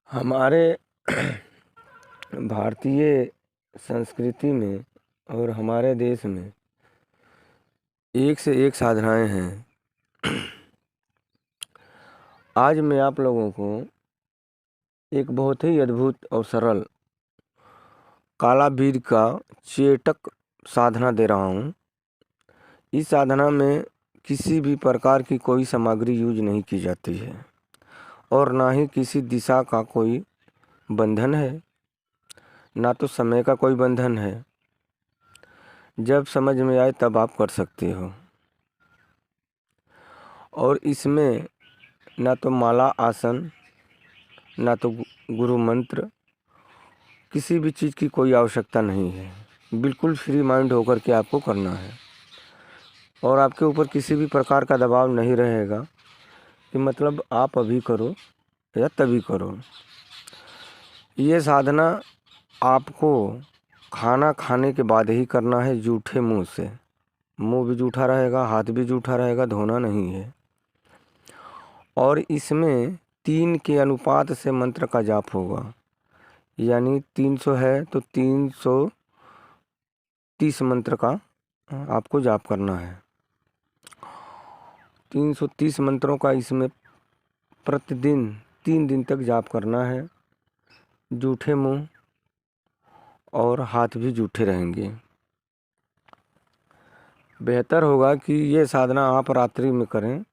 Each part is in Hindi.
हमारे भारतीय संस्कृति में और हमारे देश में एक से एक साधनाएं हैं। आज मैं आप लोगों को एक बहुत ही अद्भुत और सरल कालाबीर का चेटक साधना दे रहा हूँ। इस साधना में किसी भी प्रकार की कोई सामग्री यूज नहीं की जाती है और ना ही किसी दिशा का कोई बंधन है, ना तो समय का कोई बंधन है। जब समझ में आए तब आप कर सकते हो। और इसमें ना तो माला आसन, ना तो गुरु मंत्र, किसी भी चीज़ की कोई आवश्यकता नहीं है। बिल्कुल फ्री माइंड होकर के आपको करना है और आपके ऊपर किसी भी प्रकार का दबाव नहीं रहेगा कि मतलब आप अभी करो या तभी करो। ये साधना आपको खाना खाने के बाद ही करना है, जूठे मुंह से। मुंह भी जूठा रहेगा, हाथ भी जूठा रहेगा, धोना नहीं है। और इसमें 3 के अनुपात से मंत्र का जाप होगा, यानी 300 है तो 330 मंत्र का आपको जाप करना है। 330 मंत्रों का इसमें प्रतिदिन 3 दिन तक जाप करना है। जूठे मुंह और हाथ भी जूठे रहेंगे। बेहतर होगा कि ये साधना आप रात्रि में करें।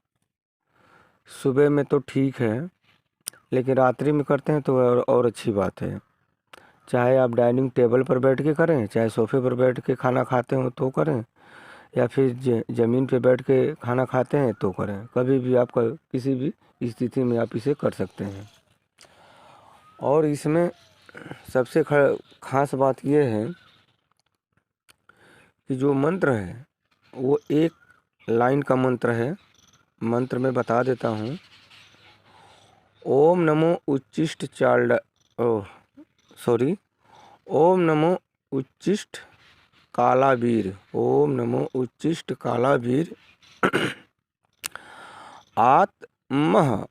सुबह में तो ठीक है, लेकिन रात्रि में करते हैं तो और अच्छी बात है। चाहे आप डाइनिंग टेबल पर बैठ के करें, चाहे सोफे पर बैठ के खाना खाते हो तो करें, या फिर ज़मीन पे बैठ के खाना खाते हैं तो करें। कभी भी आप किसी भी स्थिति में आप इसे कर सकते हैं। और इसमें सबसे खास बात यह है कि जो मंत्र है वो एक लाइन का मंत्र है। मंत्र मैं बता देता हूँ। ओम नमो उच्चिष्ट ओम नमो उच्चिष्ट कालाबीर। ओम नमो उच्चिष्ट कालाबीर। आत्मह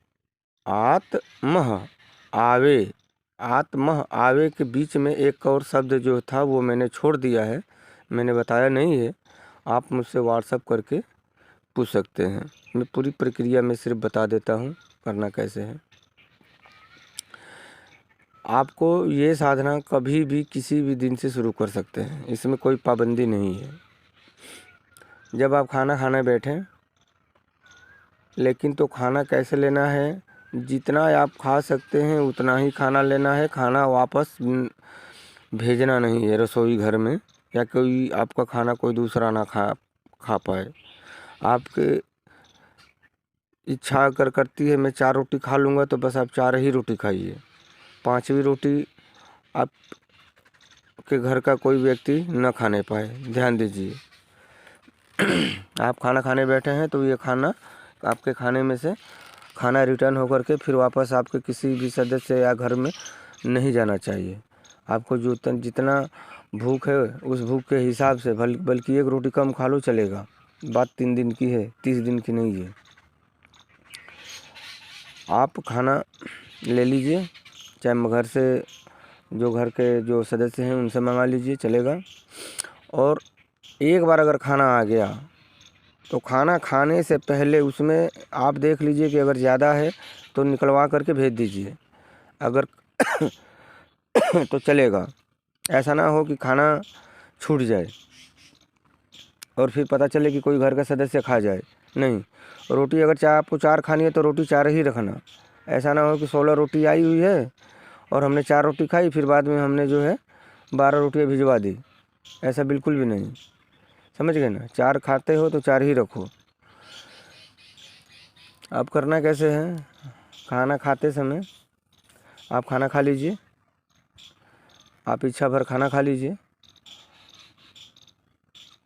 आवे। आत्मह आवे के बीच में एक और शब्द जो था वो मैंने छोड़ दिया है, मैंने बताया नहीं है। आप मुझसे व्हाट्सएप करके पूछ सकते हैं। मैं पूरी प्रक्रिया में सिर्फ बता देता हूँ करना कैसे है। आपको ये साधना कभी भी किसी भी दिन से शुरू कर सकते हैं, इसमें कोई पाबंदी नहीं है। जब आप खाना खाने बैठें, लेकिन तो खाना कैसे लेना है, जितना आप खा सकते हैं उतना ही खाना लेना है। खाना वापस भेजना नहीं है रसोई घर में, या कोई आपका खाना कोई दूसरा ना खा पाए। आपके इच्छा अगर करती है मैं 4 रोटी खा लूँगा तो बस आप 4 ही रोटी खाइए। 5वीं रोटी आप के घर का कोई व्यक्ति न खाने पाए, ध्यान दीजिए। आप खाना खाने बैठे हैं तो ये खाना आपके खाने में से खाना रिटर्न होकर के फिर वापस आपके किसी भी सदस्य या घर में नहीं जाना चाहिए। आपको जो जितना भूख है उस भूख के हिसाब से बल्कि 1 रोटी कम खा लो चलेगा। बात 3 दिन की है, 30 दिन की नहीं है। आप खाना ले लीजिए, चाहे घर से घर के जो सदस्य हैं उनसे मंगा लीजिए, चलेगा। और एक बार अगर खाना आ गया तो खाना खाने से पहले उसमें आप देख लीजिए कि अगर ज़्यादा है तो निकलवा करके भेज दीजिए, अगर तो चलेगा। ऐसा ना हो कि खाना छूट जाए और फिर पता चले कि कोई घर का सदस्य खा जाए। नहीं, रोटी अगर आपको 4 खानी है तो रोटी 4 ही रखना। ऐसा ना हो कि 16 रोटी आई हुई है और हमने 4 रोटी खाई, फिर बाद में हमने 12 रोटियाँ भिजवा दी। ऐसा बिल्कुल भी नहीं, समझ गए ना। 4 खाते हो तो 4 ही रखो। अब करना कैसे है, खाना खाते समय आप खाना खा लीजिए, आप इच्छा भर खाना खा लीजिए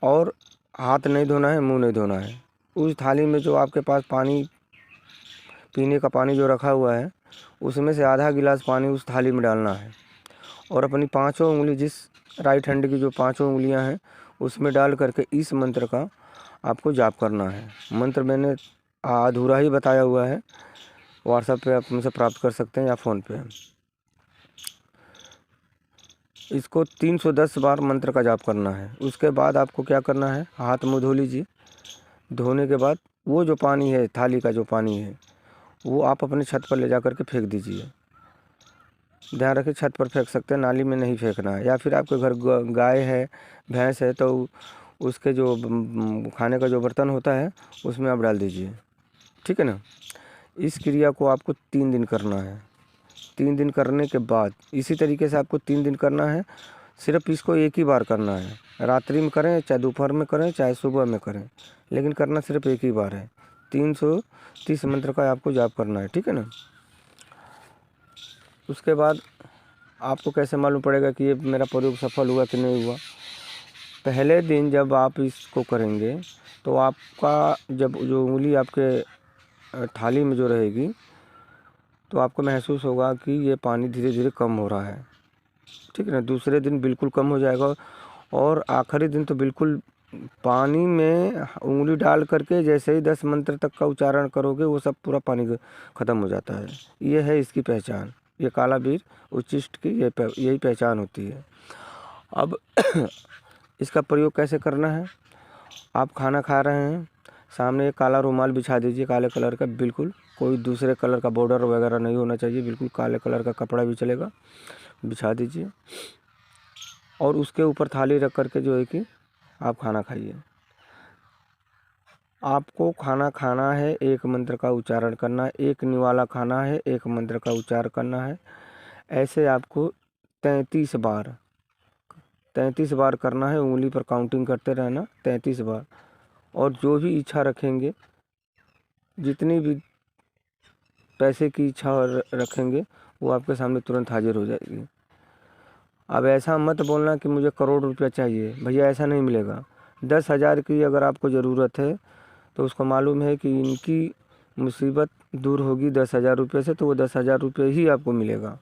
और हाथ नहीं धोना है, मुंह नहीं धोना है। उस थाली में जो आपके पास पानी, पीने का पानी जो रखा हुआ है, उसमें से आधा गिलास पानी उस थाली में डालना है और अपनी 5 उंगली, जिस राइट हैंड की जो 5 उंगलियां हैं उसमें डाल करके इस मंत्र का आपको जाप करना है। मंत्र मैंने अधूरा ही बताया हुआ है, व्हाट्सएप पे आप मुझसे प्राप्त कर सकते हैं या फ़ोन पे। इसको 310 बार मंत्र का जाप करना है। उसके बाद आपको क्या करना है, हाथ मुँह धो लीजिए। धोने के बाद वो जो पानी है, थाली का जो पानी है, वो आप अपने छत पर ले जा कर के फेंक दीजिए। ध्यान रखें, छत पर फेंक सकते हैं, नाली में नहीं फेंकना है। या फिर आपके घर गाय है, भैंस है, तो उसके जो खाने का जो बर्तन होता है उसमें आप डाल दीजिए। ठीक है ना। इस क्रिया को आपको 3 दिन करना है। 3 दिन करने के बाद इसी तरीके से आपको 3 दिन करना है। सिर्फ इसको एक ही बार करना है। रात्रि में करें, चाहे दोपहर में करें, चाहे सुबह में करें, लेकिन करना सिर्फ एक ही बार है। 330 मंत्र का आपको जाप करना है। ठीक है ना। उसके बाद आपको कैसे मालूम पड़ेगा कि ये मेरा प्रयोग सफल हुआ कि नहीं हुआ। पहले दिन जब आप इसको करेंगे तो आपका जब जो उंगली आपके थाली में जो रहेगी, तो आपको महसूस होगा कि ये पानी धीरे धीरे कम हो रहा है। ठीक है ना। दूसरे दिन बिल्कुल कम हो जाएगा और आखिरी दिन तो बिल्कुल पानी में उंगली डाल करके जैसे ही 10 मंत्र तक का उच्चारण करोगे, वो सब पूरा पानी ख़त्म हो जाता है। ये है इसकी पहचान। ये कालाबीर उच्चिष्ट की यही पहचान होती है। अब इसका प्रयोग कैसे करना है। आप खाना खा रहे हैं, सामने एक काला रुमाल बिछा दीजिए, काले कलर का, बिल्कुल कोई दूसरे कलर का बॉर्डर वगैरह नहीं होना चाहिए, बिल्कुल काले कलर का कपड़ा भी चलेगा, बिछा दीजिए। और उसके ऊपर थाली रख करके जो है कि आप खाना खाइए। आपको खाना खाना है, एक मंत्र का उच्चारण करना है, एक निवाला खाना है, एक मंत्र का उच्चारण करना है। ऐसे आपको 33 बार करना है। उंगली पर काउंटिंग करते रहना 33 बार। और जो भी इच्छा रखेंगे, जितनी भी पैसे की इच्छा रखेंगे, वो आपके सामने तुरंत हाजिर हो जाएगी। अब ऐसा मत बोलना कि मुझे करोड़ रुपया चाहिए, भैया ऐसा नहीं मिलेगा। 10,000 की अगर आपको ज़रूरत है तो उसको मालूम है कि इनकी मुसीबत दूर होगी 10,000 रुपये से, तो वो 10,000 रुपये ही आपको मिलेगा।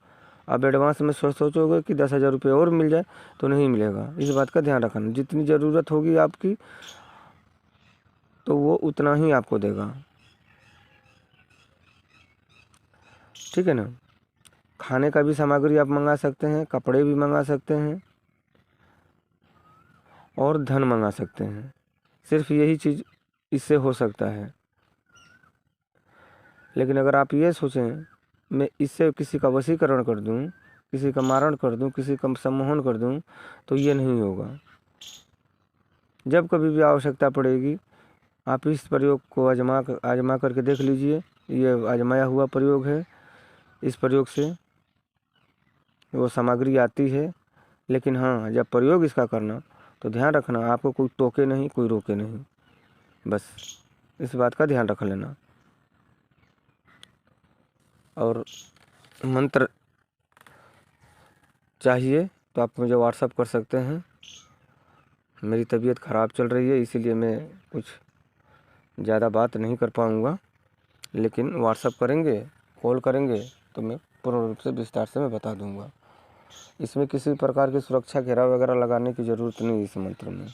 अब एडवांस में सोचोगे कि 10,000 रुपये और मिल जाए, तो नहीं मिलेगा। इस बात का ध्यान रखना। जितनी ज़रूरत होगी आपकी, तो वो उतना ही आपको देगा। ठीक है ना। खाने का भी सामग्री आप मंगा सकते हैं, कपड़े भी मंगा सकते हैं और धन मंगा सकते हैं। सिर्फ यही चीज़ इससे हो सकता है। लेकिन अगर आप ये सोचें मैं इससे किसी का वशीकरण कर दूं, किसी का मारण कर दूं, किसी का सम्मोहन कर दूं, तो ये नहीं होगा। जब कभी भी आवश्यकता पड़ेगी, आप इस प्रयोग को आजमा करके देख लीजिए। ये आजमाया हुआ प्रयोग है। इस प्रयोग से वो सामग्री आती है। लेकिन हाँ, जब प्रयोग इसका करना, तो ध्यान रखना आपको कोई टोके नहीं, कोई रोके नहीं। बस इस बात का ध्यान रख लेना। और मंत्र चाहिए तो आप मुझे व्हाट्सअप कर सकते हैं। मेरी तबीयत ख़राब चल रही है, इसीलिए मैं कुछ ज़्यादा बात नहीं कर पाऊँगा। लेकिन व्हाट्सअप करेंगे, कॉल करेंगे, तो मैं पूर्ण रूप से विस्तार से मैं बता दूँगा। इसमें किसी प्रकार की सुरक्षा घेरा वगैरह लगाने की ज़रूरत नहीं है इस मंत्र में।